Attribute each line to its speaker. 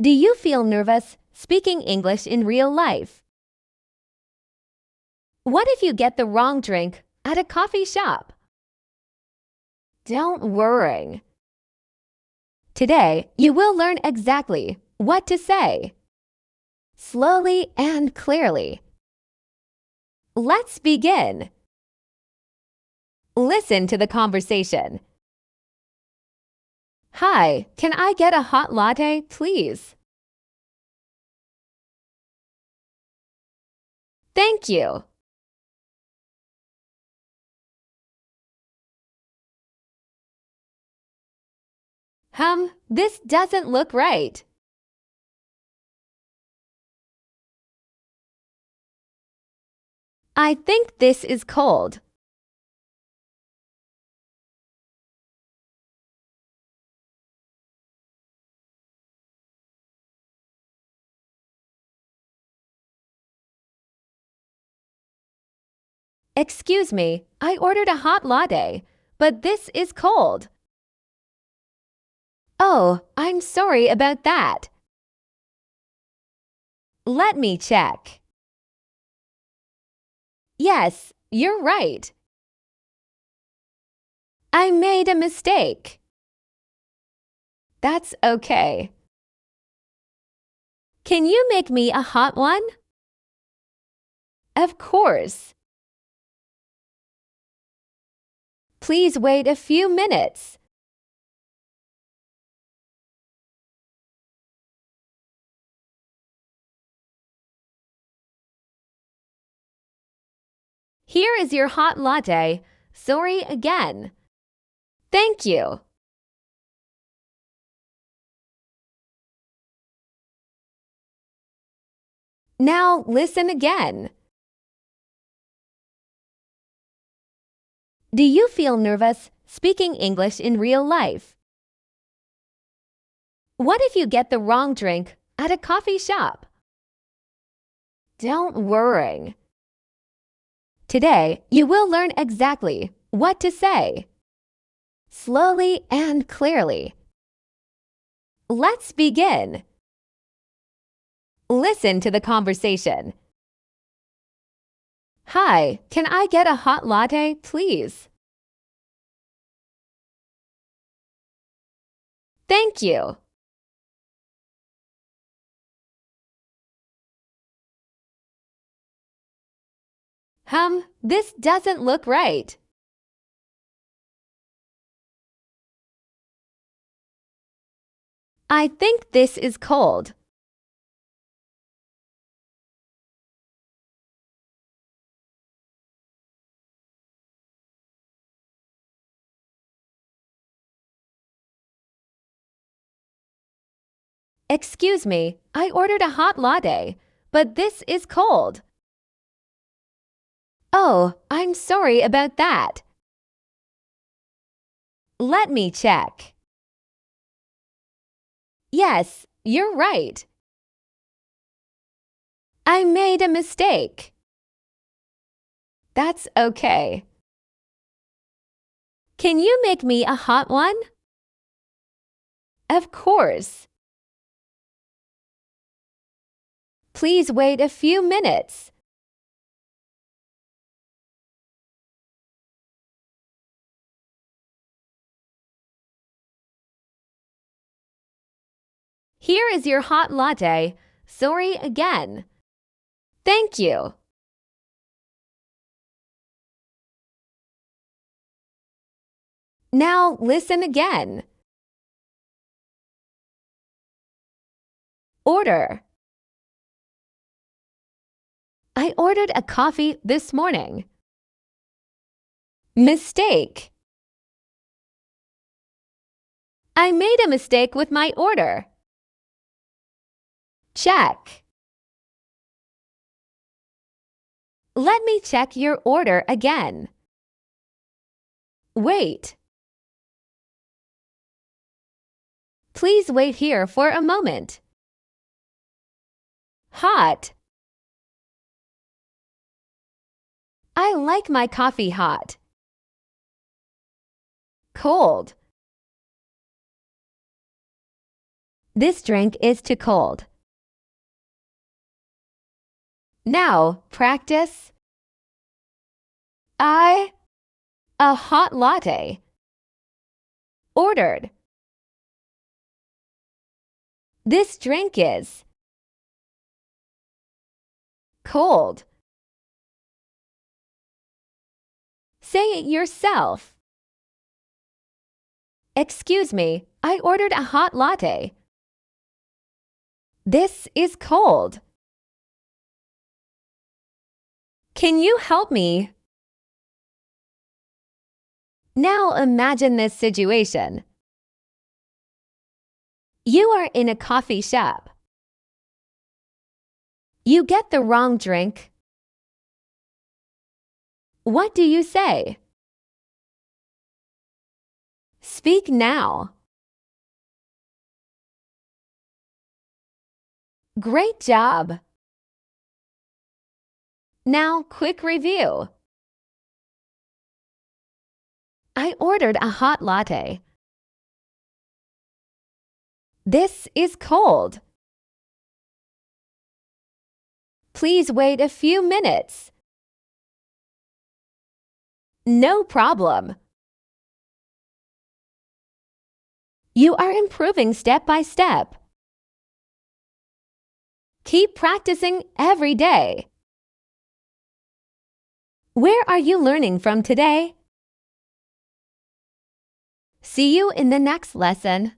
Speaker 1: Do you feel nervous speaking English in real life? What if you get the wrong drink at a coffee shop? Don't worry. Today, you will learn exactly what to say, slowly and clearly. Let's begin. Listen to the conversation. Hi, can I get a hot latte, please? Thank you. This doesn't look right. I think this is cold. Excuse me, I ordered a hot latte, but this is cold. Oh, I'm sorry about that. Let me check. Yes, you're right. I made a mistake. That's okay. Can you make me a hot one? Of course. Please wait a few minutes. Here is your hot latte. Sorry again. Thank you. Now listen again. Do you feel nervous speaking English in real life? What if you get the wrong drink at a coffee shop? Don't worry. Today, you will learn exactly what to say, slowly and clearly. Let's begin. Listen to the conversation. Hi, can I get a hot latte, please? Thank you. This doesn't look right. I think this is cold. Excuse me, I ordered a hot latte, but this is cold. Oh, I'm sorry about that. Let me check. Yes, you're right. I made a mistake. That's okay. Can you make me a hot one? Of course. Please wait a few minutes. Here is your hot latte. Sorry again. Thank you. Now listen again. Order. I ordered a coffee this morning. Mistake. I made a mistake with my order. Check. Let me check your order again. Wait. Please wait here for a moment. Hot. I like my coffee hot. Cold. This drink is too cold. Now, practice. A hot latte. Ordered. This drink is cold. Say it yourself. Excuse me, I ordered a hot latte. This is cold. Can you help me? Now imagine this situation. You are in a coffee shop. You get the wrong drink. What do you say? Speak now. Great job! Now, quick review. I ordered a hot latte. This is cold. Please wait a few minutes. No problem. You are improving step by step. Keep practicing every day. Where are you learning from today? See you in the next lesson.